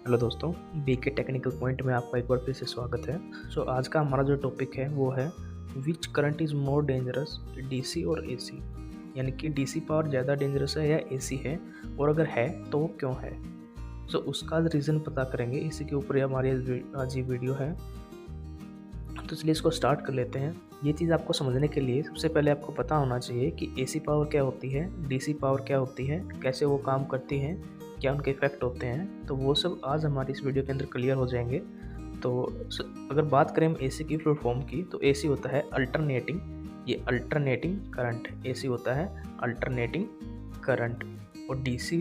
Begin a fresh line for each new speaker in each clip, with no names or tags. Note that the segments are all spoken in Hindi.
हेलो दोस्तों, बीके टेक्निकल पॉइंट में आपका एक बार फिर से स्वागत है। आज का हमारा जो टॉपिक है वो है विच current is more dangerous, DC और एसी। यानी कि डीसी पावर ज़्यादा डेंजरस है या एसी है, और अगर है तो वो क्यों है। उसका रीज़न पता करेंगे, इसी के ऊपर हमारी आज ये वीडियो है। तो चलिए इसको स्टार्ट कर लेते हैं। ये चीज़ आपको समझने के लिए सबसे पहले आपको पता होना चाहिए कि एसी पावर क्या होती है, डीसी पावर क्या होती है, कैसे वो काम करती हैं, क्या उनके इफ़ेक्ट होते हैं। तो वो सब आज हमारी इस वीडियो के अंदर क्लियर हो जाएंगे। तो अगर बात करें हम एसी की फुल फॉर्म की, तो एसी होता है अल्टरनेटिंग, ये अल्टरनेटिंग करंट एसी होता है अल्टरनेटिंग करंट। और डीसी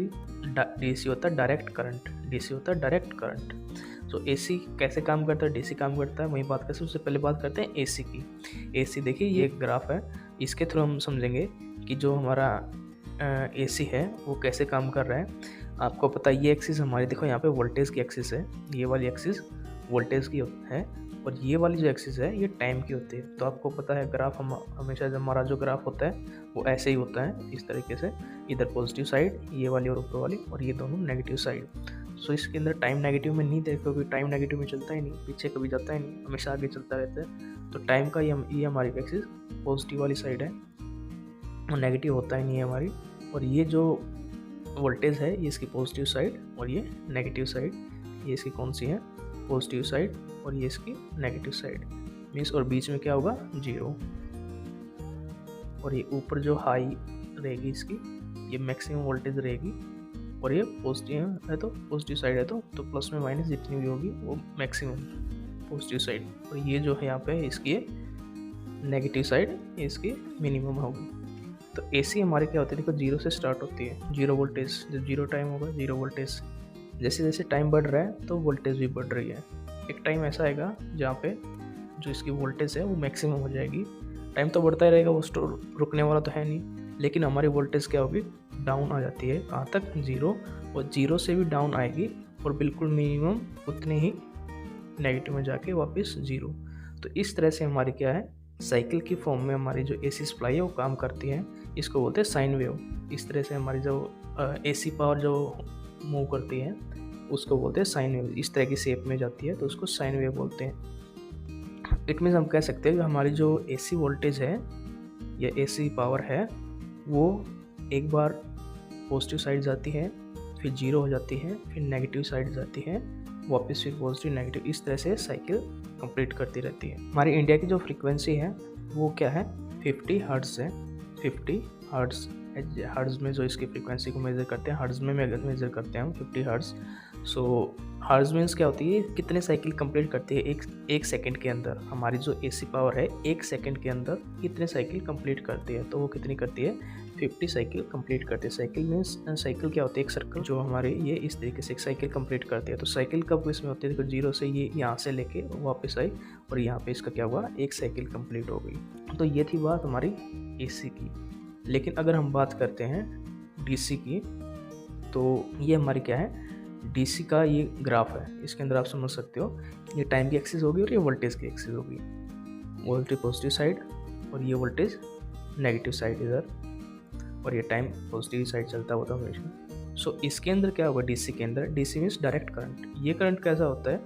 होता है डायरेक्ट करंट, डीसी होता है डायरेक्ट करंट। एसी कैसे काम करता है, डीसी काम करता है, वही बात करते हैं। सबसे पहले बात करते हैं एसी की। एसी देखिए, ये एक ग्राफ है, इसके थ्रू हम समझेंगे कि जो हमारा एसी है वो कैसे काम कर रहा है। आपको पता है ये एक्सिस हमारी, देखो यहाँ पे वोल्टेज की एक्सिस है, ये वाली एक्सिस वोल्टेज की है, और ये वाली जो एक्सिस है ये टाइम की होती है। तो आपको पता है ग्राफ हम हमेशा हमारा जो ग्राफ होता है वो ऐसे ही होता है, इस तरीके से, इधर पॉजिटिव साइड ये वाली और ऊपर वाली, और ये दोनों नेगेटिव साइड। इसके अंदर टाइम नेगेटिव में नहीं देखो, क्योंकि टाइम नेगेटिव में चलता ही नहीं, पीछे कभी जाता ही नहीं, हमेशा आगे चलता रहता है। तो टाइम का ये हमारी एक्सिस पॉजिटिव वाली साइड है, और नेगेटिव होता ही नहीं है हमारी। और ये जो वोल्टेज है ये इसकी पॉजिटिव साइड, और ये नेगेटिव साइड, ये इसकी कौन सी है, पॉजिटिव साइड, और ये इसकी नेगेटिव साइड मीन्स। और बीच में क्या होगा, जीरो। और ये ऊपर जो हाई रहेगी इसकी, ये मैक्सिमम वोल्टेज रहेगी, और ये पॉजिटिव है तो पॉजिटिव साइड है तो प्लस में माइनस जितनी भी होगी वो मैक्सिमम पॉजिटिव साइड। और ये जो है यहाँ पे इसकी नेगेटिव साइड, ये इसकी मिनिमम होगी। तो एसी हमारी क्या होती है, देखो जीरो से स्टार्ट होती है, जीरो वोल्टेज, जब जीरो टाइम होगा जीरो वोल्टेज। जैसे जैसे टाइम बढ़ रहा है तो वोल्टेज भी बढ़ रही है। एक टाइम ऐसा आएगा जहाँ पे जो इसकी वोल्टेज है वो मैक्सिमम हो जाएगी। टाइम तो बढ़ता ही रहेगा, वो रुकने वाला तो है नहीं, लेकिन हमारी वोल्टेज क्या होगी, डाउन आ जाती है, कहाँ तक, जीरो, और जीरो से भी डाउन आएगी, और बिल्कुल मिनिमम उतने ही नेगेटिव में जाके वापस जीरो। तो इस तरह से हमारी क्या है, साइकिल की फॉर्म में हमारी जो एसी सप्लाई है वो काम करती है। इसको बोलते हैं साइन वेव। इस तरह से हमारी जो एसी पावर जो मूव करती है उसको बोलते हैं साइन वेव। इस तरह की शेप में जाती है तो उसको साइन वेव बोलते हैं। इट मीन्स हम कह सकते हैं कि हमारी जो एसी वोल्टेज है या एसी पावर है वो एक बार पॉजिटिव साइड जाती है, फिर जीरो हो जाती है, फिर नेगेटिव साइड जाती है, वापस फिर पॉजिटिव नेगेटिव, इस तरह से साइकिल कंप्लीट करती रहती है। हमारी इंडिया की जो फ्रीक्वेंसी है वो क्या है, 50 हर्ट्ज़ है। 50 हर्ट्ज़ में जो इसकी फ्रीक्वेंसी को मेज़र करते हैं, हर्ट्ज़ में मेज़र करते हैं हम 50 हर्ट्ज़। हर्ट्ज़ मीन्स क्या होती है, कितने साइकिल कंप्लीट करती है एक सेकंड के अंदर। हमारी जो एसी पावर है एक सेकंड के अंदर कितने साइकिल कंप्लीट करती है, तो वो कितनी करती है, 50 साइकिल कंप्लीट करती है। साइकिल मीन्स साइकिल क्या होती है, एक सर्कल जो हमारे ये इस तरीके से एक साइकिल कंप्लीट करती है। तो साइकिल कब इसमें होती है, देखो जीरो से ये यहाँ से लेके वापस आई, और यहाँ पे इसका क्या हुआ, एक साइकिल कंप्लीट हो गई। तो ये थी बात हमारी एसी की। लेकिन अगर हम बात करते हैं डीसी की, तो ये हमारी क्या है, डीसी का ये ग्राफ है, इसके अंदर आप समझ सकते हो ये टाइम की एक्सिस होगी और ये वोल्टेज की एक्सिस होगी। वोल्टेज पॉजिटिव साइड और ये वोल्टेज नेगेटिव साइड इधर, और ये टाइम पॉजिटिव साइड चलता होता है हमेशा। इसके अंदर क्या होगा, डीसी के अंदर, डीसी मीन्स डायरेक्ट करंट। ये करंट कैसा होता है,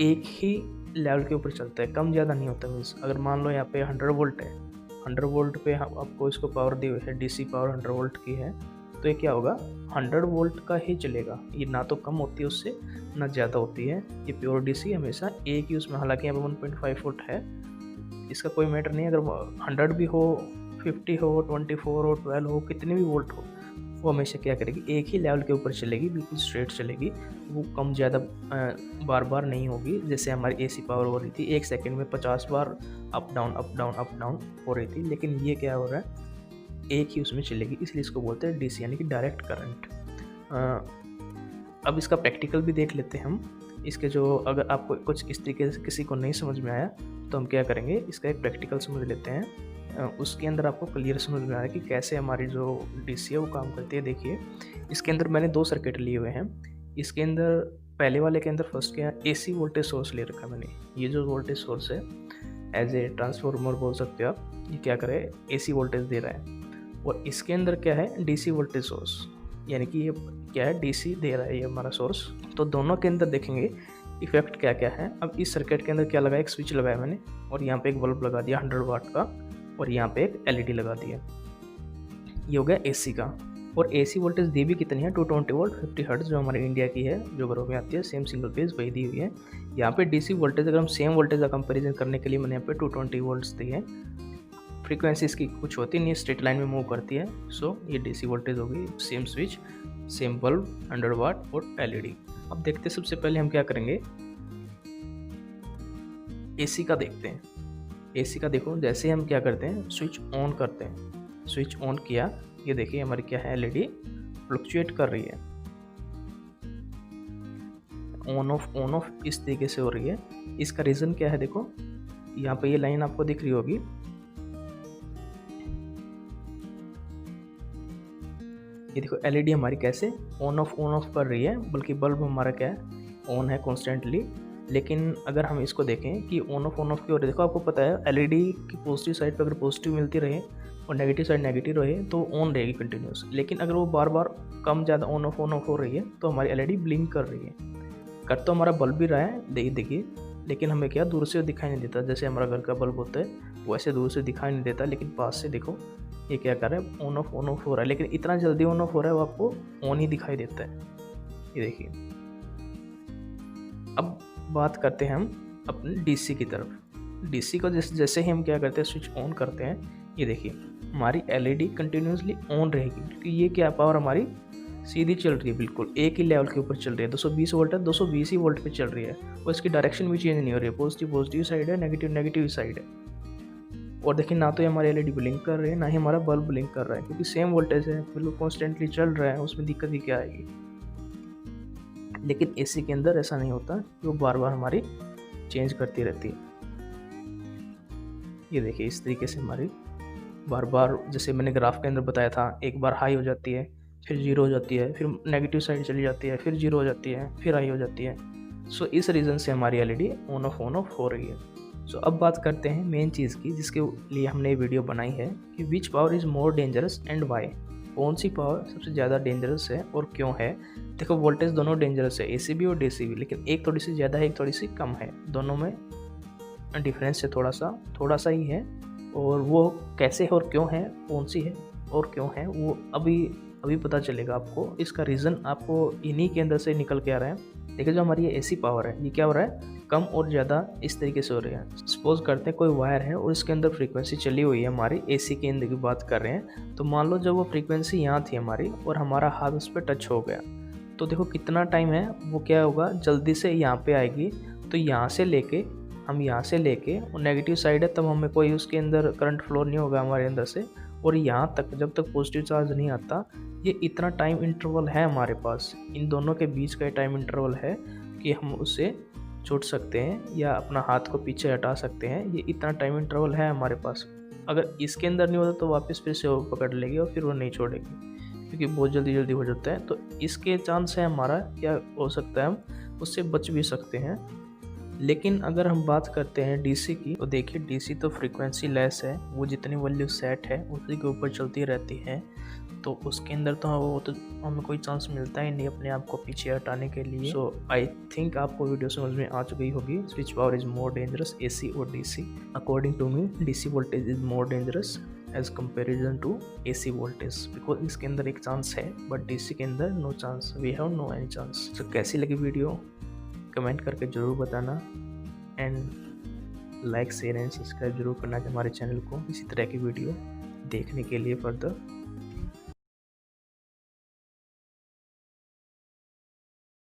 एक ही लेवल के ऊपर चलता है, कम ज़्यादा नहीं होता। मीन्स अगर मान लो यहाँ पे 100 वोल्ट है, 100 वोल्ट पे आपको इसको पावर दी हुई है, डीसी पावर 100 वोल्ट की है, तो ये क्या होगा, 100 वोल्ट का ही चलेगा। ये ना तो कम होती है उससे ना ज़्यादा होती है। ये प्योर डीसी हमेशा एक ही उसमें, हालांकि यहाँ पे 1.5 वोल्ट है, इसका कोई मैटर नहीं। अगर 100 भी हो, 50 हो, 24 हो, 12 हो, कितने भी वोल्ट हो, वो हमेशा क्या करेगी, एक ही लेवल के ऊपर चलेगी, बिल्कुल स्ट्रेट चलेगी। वो कम ज़्यादा बार बार नहीं होगी, जैसे हमारी एसी पावर हो रही थी, एक सेकंड में 50 बार up down up down up down हो रही थी। लेकिन ये क्या हो रहा है, एक ही उसमें चलेगी, इसलिए इसको बोलते हैं डीसी, यानी कि डायरेक्ट करंट। अब इसका प्रैक्टिकल भी देख लेते हैं हम। इसके जो, अगर आपको कुछ इस तरीके से किसी को नहीं समझ में आया तो हम क्या करेंगे, इसका एक प्रैक्टिकल समझ लेते हैं। उसके अंदर आपको क्लियर समझ में आया कि कैसे हमारी जो डीसी है वो काम करती है। देखिए, इसके अंदर मैंने 2 सर्किट लिए हुए हैं। इसके अंदर पहले वाले के अंदर फर्स्ट क्या है, एसी वोल्टेज सोर्स ले रखा है मैंने। ये जो वोल्टेज सोर्स है एज ए ट्रांसफार्मर बोल सकते हो आप, ये क्या करे, एसी वोल्टेज दे रहा है। और इसके अंदर क्या है, डीसी वोल्टेज सोर्स। यानी कि ये क्या है, डीसी दे रहा है ये हमारा सोर्स। तो दोनों के अंदर देखेंगे इफेक्ट क्या क्या है। अब इस सर्किट के अंदर क्या लगा, एक स्विच लगाया मैंने और यहाँ पे एक बल्ब लगा दिया 100 वाट का और यहाँ पे एक एलईडी लगा दिया। ये हो गया एसी का। और एसी वोल्टेज दी भी कितनी है, 220 वोल्ट 50 हर्ट्ज जो हमारे इंडिया की है, जो घरों में आती है, सेम सिंगल फेज वही दी हुई है। यहाँ पे डीसी वोल्टेज अगर हम सेम वोल्टेज का कंपेरिजन करने के लिए मैंने यहाँ पे 220 वोल्ट्स दी है। फ्रीक्वेंसी इसकी कुछ होती नहीं, स्ट्रेट लाइन में मूव करती है। सो ये डीसी वोल्टेज होगी, सेम स्विच, सेम बल्ब, 100 वाट और एलईडी। अब देखते सबसे पहले हम क्या करेंगे, एसी का देखते हैं। एसी का देखो, जैसे हम क्या करते हैं, स्विच ऑन करते हैं, स्विच ऑन किया, ये देखिए हमारी क्या है, एलईडी फ्लक्चुएट कर रही है, ऑन ऑफ इस तरीके से हो रही है। इसका रीज़न क्या है, देखो यहाँ पे ये लाइन आपको दिख रही होगी, ये देखो एलईडी हमारी कैसे ऑन ऑफ कर रही है, बल्कि बल्ब हमारा क्या है, ऑन है कॉन्स्टेंटली। लेकिन अगर हम इसको देखें कि ऑन ऑफ क्यों हो रही है, देखो आपको पता है एलईडी की पॉजिटिव साइड पर अगर पॉजिटिव मिलती रहे और नेगेटिव साइड नेगेटिव रहे तो ऑन रहेगी कंटिन्यूस। लेकिन अगर वो बार बार कम ज़्यादा ऑन ऑफ हो रही है तो हमारी एलईडी ब्लिंक कर रही है। कर तो हमारा बल्ब भी रहा है, देखिए, लेकिन हमें क्या दूर से दिखाई नहीं देता। जैसे हमारा घर का बल्ब होता है वैसे दूर से दिखाई नहीं देता, लेकिन पास से देखो ये क्या कर रहा है, ऑन ऑफ हो रहा है, लेकिन इतना जल्दी ऑन ऑफ हो रहा है वो आपको ऑन ही दिखाई देता है। ये देखिए। अब बात करते हैं हम अपने डीसी की तरफ। डीसी को जैसे ही हम क्या करते हैं, स्विच ऑन करते हैं, ये देखिए हमारी एलईडी कंटिन्यूसली ऑन रहेगी, क्योंकि ये क्या पावर हमारी सीधी चल रही है, बिल्कुल एक ही लेवल के ऊपर चल रही है। 220 वोल्ट है, 220 ही वोल्ट पे चल रही है और इसकी डायरेक्शन भी चेंज नहीं हो रही है, पॉजिटिव साइड है, नेगेटिव साइड है। और देखिए ना तो ये हमारी एलईडी ब्लिंक कर रही है, ना ही हमारा बल्ब ब्लिंक कर रहा है, क्योंकि सेम वोल्टेज है, बिल्कुल कॉन्स्टेंटली चल रहा है, उसमें दिक्कत ही क्या आएगी। लेकिन एसी के अंदर ऐसा नहीं होता, वो बार बार हमारी चेंज करती रहती है। ये देखिए इस तरीके से हमारी बार बार, जैसे मैंने ग्राफ के अंदर बताया था, एक बार हाई हो जाती है, फिर जीरो हो जाती है, फिर नेगेटिव साइड चली जाती है, फिर जीरो हो जाती है, फिर हाई हो जाती है। सो इस रीज़न से हमारी एलईडी ऑन ऑफ हो रही है। सो अब बात करते हैं मेन चीज़ की, जिसके लिए हमने ये वीडियो बनाई है कि which power is more dangerous and why. कौन सी पावर सबसे ज़्यादा डेंजरस है और क्यों है। देखो वोल्टेज दोनों डेंजरस है, एसी भी और डीसी भी, लेकिन एक थोड़ी सी ज़्यादा है, एक थोड़ी सी कम है, दोनों में डिफरेंस है थोड़ा सा ही है। और वो कैसे और क्यों है, कौन सी है और क्यों है, वो अभी पता चलेगा आपको। इसका रीज़न आपको इन्हीं के अंदर से निकल के आ रहा है। देखिए जो हमारी ये एसी पावर है, ये क्या हो रहा है, कम और ज़्यादा इस तरीके से हो रही है। सपोज करते हैं कोई वायर है और इसके अंदर फ्रीक्वेंसी चली हुई है, हमारी एसी के अंदर की बात कर रहे हैं। तो मान लो जब वो फ्रीक्वेंसी यहाँ थी हमारी और हमारा हाथ उस पर टच हो गया, तो देखो कितना टाइम है, वो क्या होगा, जल्दी से यहाँ पे आएगी। तो यहाँ से लेके और नेगेटिव साइड है, तब हमें कोई उसके अंदर करंट फ्लो नहीं होगा हमारे अंदर से, और यहाँ तक जब तक पॉजिटिव चार्ज नहीं आता, ये इतना टाइम इंटरवल है हमारे पास, इन दोनों के बीच का टाइम इंटरवल है कि हम उससे छूट सकते हैं या अपना हाथ को पीछे हटा सकते हैं। ये इतना टाइम इंटरवल है हमारे पास। अगर इसके अंदर नहीं होता तो वापस फिर से वो पकड़ लेगी और फिर वो नहीं छोड़ेगी, क्योंकि बहुत जल्दी हो जाता है। तो इसके चांस है हमारा क्या हो सकता है, हम उससे बच भी सकते हैं। लेकिन अगर हम बात करते हैं डीसी की, तो देखिए डीसी तो फ्रीक्वेंसी लेस है, वो जितनी वैल्यू सेट है उसी के ऊपर चलती रहती है। तो उसके अंदर तो हमें कोई चांस मिलता ही नहीं अपने आप को पीछे हटाने के लिए। सो आई थिंक आपको वीडियो समझ में आ चुकी होगी, switch power is more dangerous, AC और DC. According to me DC voltage is more dangerous as comparison to AC voltage, because इसके अंदर एक चांस है बट डीसी के अंदर no chance, we have no any chance. तो कैसी लगी वीडियो कमेंट करके ज़रूर बताना, and like share and subscribe जरूर करना हमारे चैनल को इसी तरह की वीडियो देखने के लिए फर्दर।